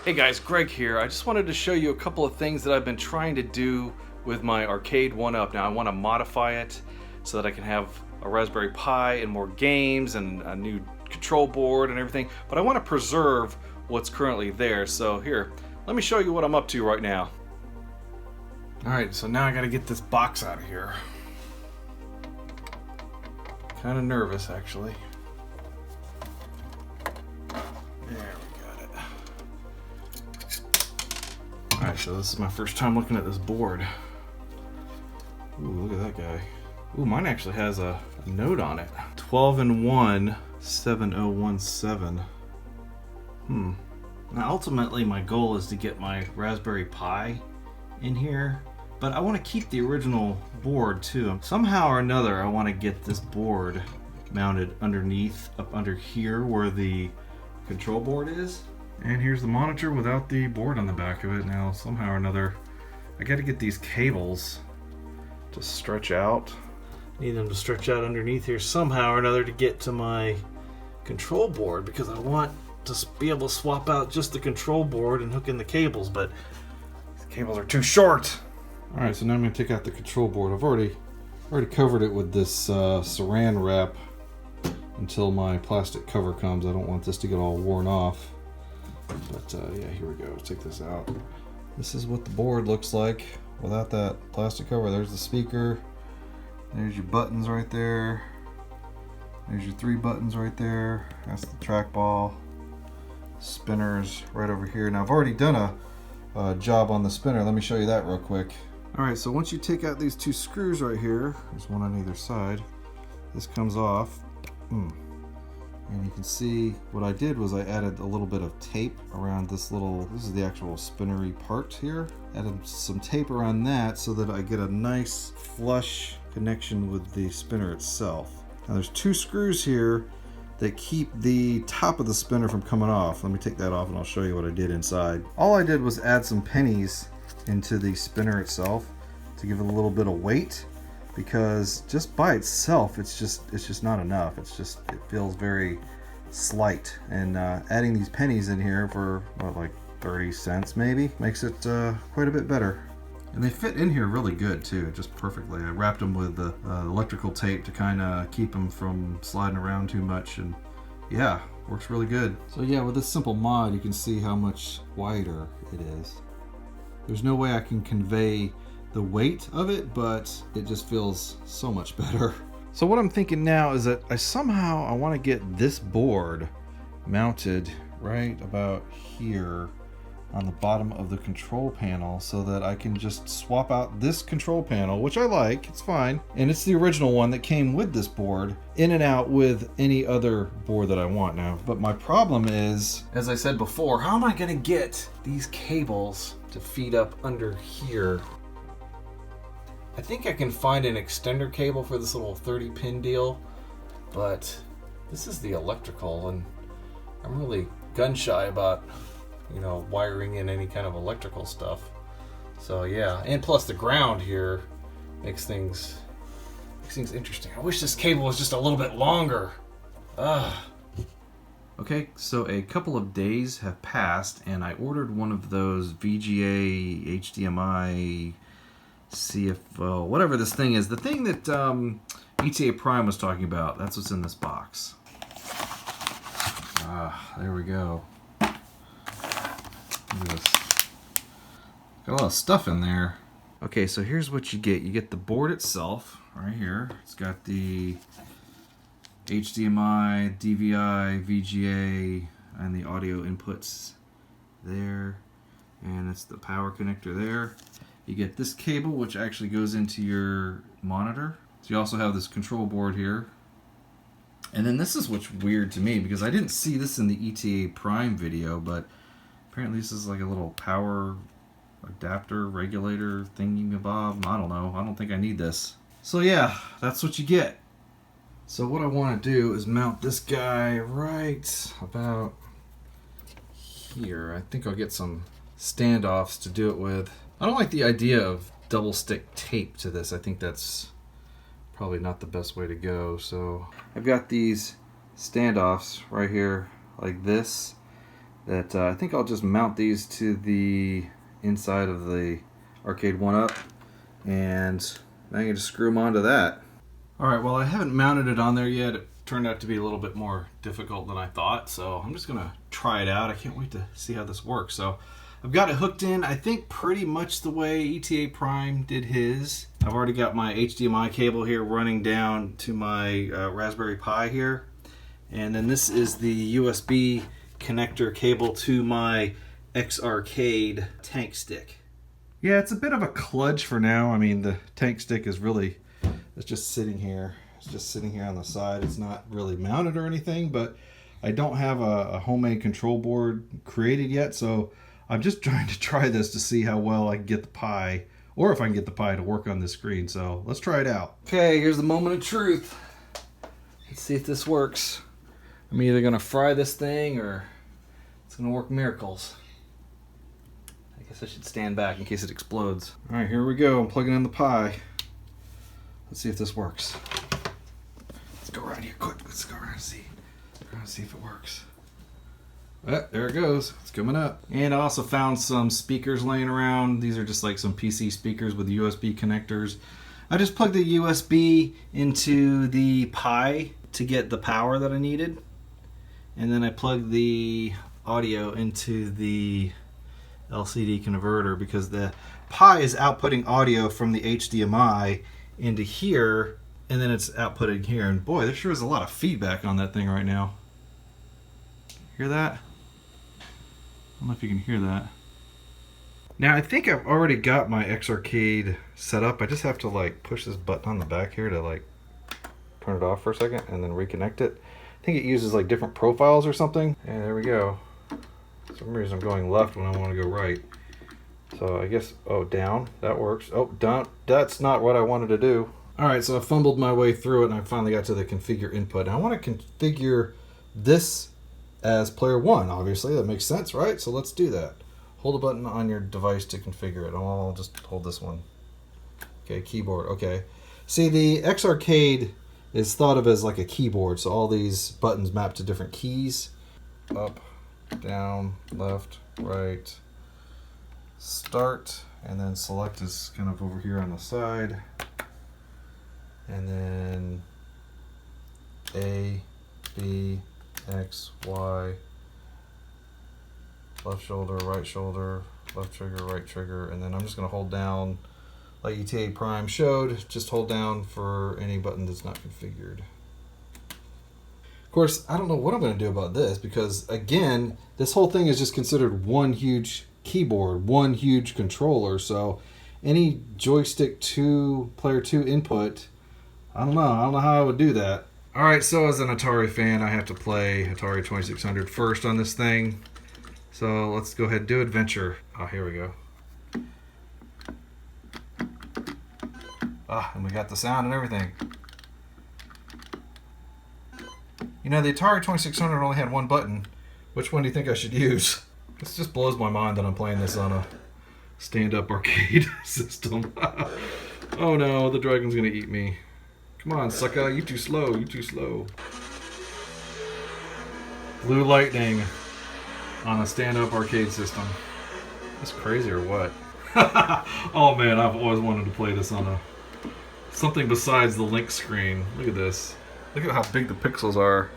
Hey guys, Greg here. I just wanted to show you a couple of things that I've been trying to do with my Arcade1Up. Now I want to modify it so that I can have a Raspberry Pi and more games and a new control board and everything, but I want to preserve what's currently there. So here, let me show you what I'm up to right now. Alright, so now I gotta get this box out of here. Kind of nervous actually. Alright, so this is my first time looking at this board. Ooh, look at that guy. Ooh, mine actually has a note on it. 12-in-1 7017. Now ultimately my goal is to get my Raspberry Pi in here, but I want to keep the original board too. Somehow or another I want to get this board mounted underneath, up under here where the control board is. And here's the monitor without the board on the back of it. Now, somehow or another, I got to get these cables to stretch out. Need them to stretch out underneath here somehow or another to get to my control board, because I want to be able to swap out just the control board and hook in the cables, but the cables are too short. All right, so now I'm going to take out the control board. I've already covered it with this saran wrap until my plastic cover comes. I don't want this to get all worn off. But yeah, here we go. Let's take this out. This is what the board looks like without that plastic cover. There's the speaker. There's your buttons right there. There's your 3 buttons right there. That's the trackball. Spinners right over here. Now I've already done a job on the spinner. Let me show you that real quick. Alright, so once you take out these 2 screws right here, there's one on either side. This comes off. And you can see what I did was I added a little bit of tape around this is the actual spinnery part here. Added some tape around that so that I get a nice flush connection with the spinner itself. Now there's 2 screws here that keep the top of the spinner from coming off. Let me take that off and I'll show you what I did inside. All I did was add some pennies into the spinner itself to give it a little bit of weight, because just by itself it's just not enough. It feels very slight, and adding these pennies in here for what, like 30 cents maybe, makes it quite a bit better. And they fit in here really good too, just perfectly. I wrapped them with the electrical tape to kind of keep them from sliding around too much, and yeah, works really good. So yeah, with this simple mod you can see how much wider it is. There's no way I can convey the weight of it, but it just feels so much better. So what I'm thinking now is that I want to get this board mounted right about here on the bottom of the control panel, so that I can just swap out this control panel, which I like, it's fine, and it's the original one that came with this board, in and out with any other board that I want now. But my problem is, as I said before, how am I going to get these cables to feed up under here? I think I can find an extender cable for this little 30-pin deal, but this is the electrical, and I'm really gun shy about, wiring in any kind of electrical stuff. So yeah, and plus the ground here makes things interesting. I wish this cable was just a little bit longer. Okay, so a couple of days have passed, and I ordered one of those VGA HDMI CFO, whatever this thing is, the thing that ETA Prime was talking about. That's what's in this box. There we go. Look at this. Got a lot of stuff in there. Okay, so here's what you get. You get the board itself right here. It's got the HDMI, DVI, VGA, and the audio inputs there. And it's the power connector there. You get this cable, which actually goes into your monitor. So you also have this control board here. And then this is what's weird to me, because I didn't see this in the ETA Prime video, but apparently this is like a little power adapter, regulator, thingy-mabob. I don't know. I don't think I need this. So yeah, that's what you get. So what I want to do is mount this guy right about here. I think I'll get some standoffs to do it with. I don't like the idea of double stick tape to this. I think that's probably not the best way to go. So I've got these standoffs right here like this, that I think I'll just mount these to the inside of the Arcade1Up, and I can just screw them onto that. Alright, well I haven't mounted it on there yet. It turned out to be a little bit more difficult than I thought, so I'm just going to try it out. I can't wait to see how this works. So I've got it hooked in, I think pretty much the way ETA Prime did his. I've already got my HDMI cable here running down to my Raspberry Pi here. And then this is the USB connector cable to my XArcade tank stick. Yeah, it's a bit of a kludge for now. I mean, the tank stick is really, it's just sitting here. It's just sitting here on the side. It's not really mounted or anything, but I don't have a homemade control board created yet, so I'm just trying to try this to see how well I can get the Pi, or if I can get the Pi to work on this screen. So let's try it out. Okay, here's the moment of truth. Let's see if this works. I'm either gonna fry this thing or it's gonna work miracles. I guess I should stand back in case it explodes. All right, here we go. I'm plugging in the Pi. Let's see if this works. Let's go around here quick. Let's go around and see. We're gonna see if it works. There it goes. It's coming up. And I also found some speakers laying around. These are just like some PC speakers with USB connectors. I just plugged the USB into the Pi to get the power that I needed. And then I plugged the audio into the LCD converter because the Pi is outputting audio from the HDMI into here, and then it's outputting here. And boy, there sure is a lot of feedback on that thing right now. Hear that? I don't know if you can hear that. Now I think I've already got my XArcade set up. I just have to like push this button on the back here to like turn it off for a second and then reconnect it. I think it uses like different profiles or something. And there we go. For some reason I'm going left when I want to go right. So I guess, oh, down, that works. Oh, down, that's not what I wanted to do. All right, so I fumbled my way through it and I finally got to the configure input. Now I want to configure this as player one, obviously. That makes sense, right? So let's do that. Hold the button on your device to configure it. I'll just hold this one. Okay, keyboard, okay. See, the XArcade is thought of as like a keyboard, so all these buttons map to different keys. Up, down, left, right, start, and then select is kind of over here on the side. And then A, B, X, Y, left shoulder, left trigger, right trigger, and then I'm just going to hold down, like ETA Prime showed, just hold down for any button that's not configured. Of course, I don't know what I'm going to do about this because, again, this whole thing is just considered one huge keyboard, one huge controller, so any joystick 2, player 2 input, I don't know how I would do that. Alright, so as an Atari fan, I have to play Atari 2600 first on this thing. So let's go ahead and do Adventure. Oh, here we go. Ah, and we got the sound and everything. You know, the Atari 2600 only had one button. Which one do you think I should use? This just blows my mind that I'm playing this on a stand-up arcade system. Oh no, the dragon's gonna eat me. Come on, sucker, you too slow, you too slow. Blue lightning on a stand-up arcade system. That's crazy or what? Oh man, I've always wanted to play this on something besides the Link screen. Look at this. Look at how big the pixels are.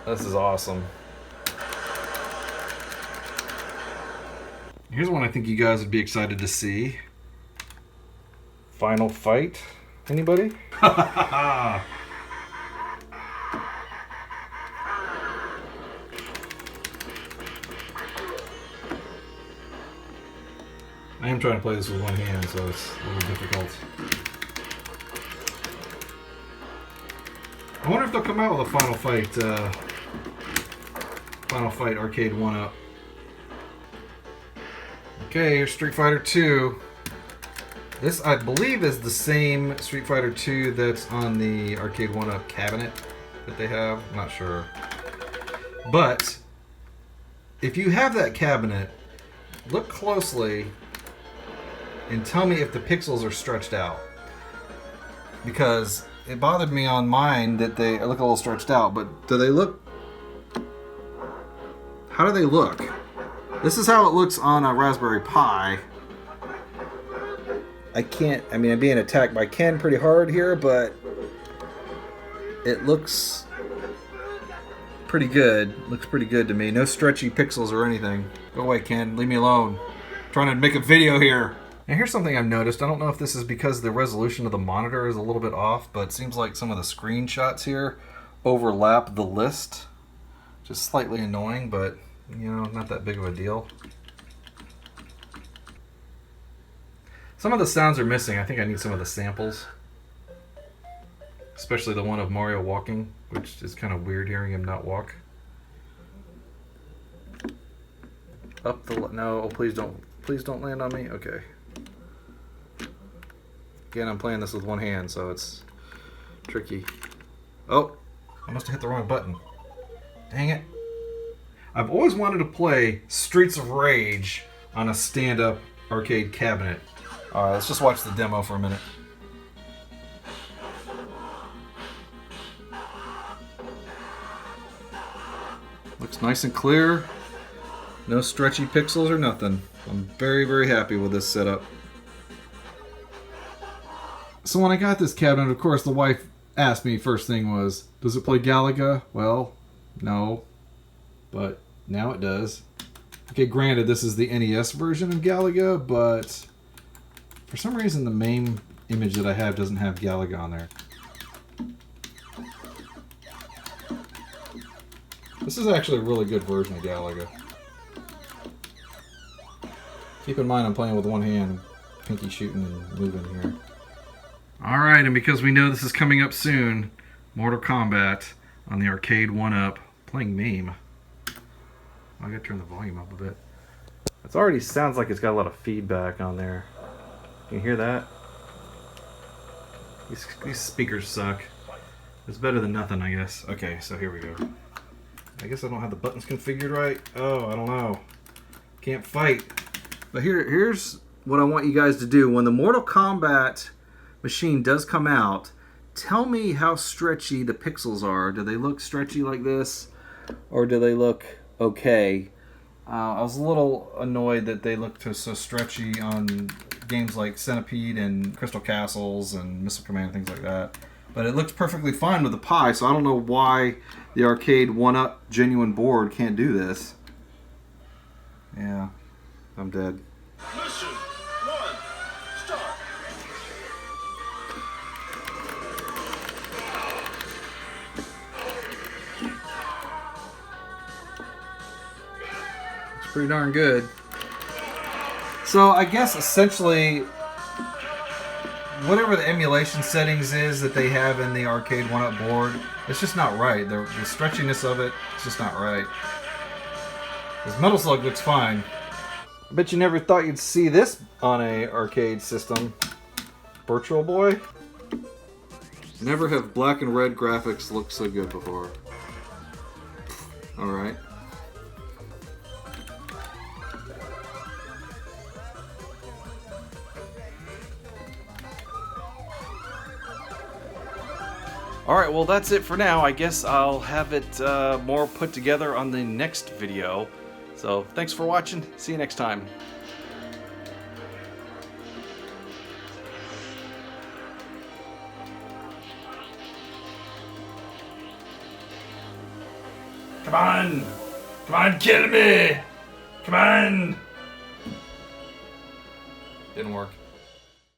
This is awesome. Here's one I think you guys would be excited to see. Final Fight. Anybody? I am trying to play this with one hand, so it's a little difficult. I wonder if they'll come out with a Final Fight Arcade1Up. Okay, here's Street Fighter 2. This, I believe, is the same Street Fighter 2 that's on the Arcade1Up cabinet that they have. I'm not sure. But if you have that cabinet, look closely and tell me if the pixels are stretched out. Because it bothered me on mine that they look a little stretched out, but do they look... How do they look? This is how it looks on a Raspberry Pi. I can't, I mean, I'm being attacked by Ken pretty hard here, but it looks pretty good. Looks pretty good to me. No stretchy pixels or anything. Go away, Ken. Leave me alone. I'm trying to make a video here. Now here's something I've noticed. I don't know if this is because the resolution of the monitor is a little bit off, but it seems like some of the screenshots here overlap the list. Just slightly annoying, but you know, not that big of a deal. Some of the sounds are missing. I think I need some of the samples. Especially the one of Mario walking, which is kind of weird hearing him not walk. Up the... No, oh, please don't land on me. Okay. Again, I'm playing this with one hand, so it's tricky. Oh, I must have hit the wrong button. Dang it. I've always wanted to play Streets of Rage on a stand-up arcade cabinet. Alright, let's just watch the demo for a minute. Looks nice and clear. No stretchy pixels or nothing. I'm very, very happy with this setup. So when I got this cabinet, of course, the wife asked me, first thing was, does it play Galaga? Well, no. But now it does. Okay, granted, this is the NES version of Galaga, but for some reason the main image that I have doesn't have Galaga on there. This is actually a really good version of Galaga. Keep in mind I'm playing with one hand, pinky shooting and moving here. Alright, and because we know this is coming up soon, Mortal Kombat on the Arcade1Up, playing MAME. I gotta turn the volume up a bit. It already sounds like it's got a lot of feedback on there. Can you hear that? These speakers suck. It's better than nothing, I guess. Okay, so here we go. I guess I don't have the buttons configured right. Oh, I don't know. Can't fight. But here's what I want you guys to do. When the Mortal Kombat machine does come out, tell me how stretchy the pixels are. Do they look stretchy like this? Or do they look okay? I was a little annoyed that they looked so stretchy on games like Centipede and Crystal Castles and Missile Command, things like that. But it looks perfectly fine with the Pi, so I don't know why the Arcade1Up genuine board can't do this. Yeah, I'm dead. Mission 1, start. It's pretty darn good. So I guess essentially whatever the emulation settings is that they have in the Arcade1Up board, it's just not right. The stretchiness of it, it's just not right. This Metal Slug looks fine. I bet you never thought you'd see this on a arcade system. Virtual Boy? Never have black and red graphics looked so good before. Alright. Alright, well that's it for now. I guess I'll have it more put together on the next video. So, thanks for watching. See you next time. Come on! Come on, kill me! Come on! Didn't work.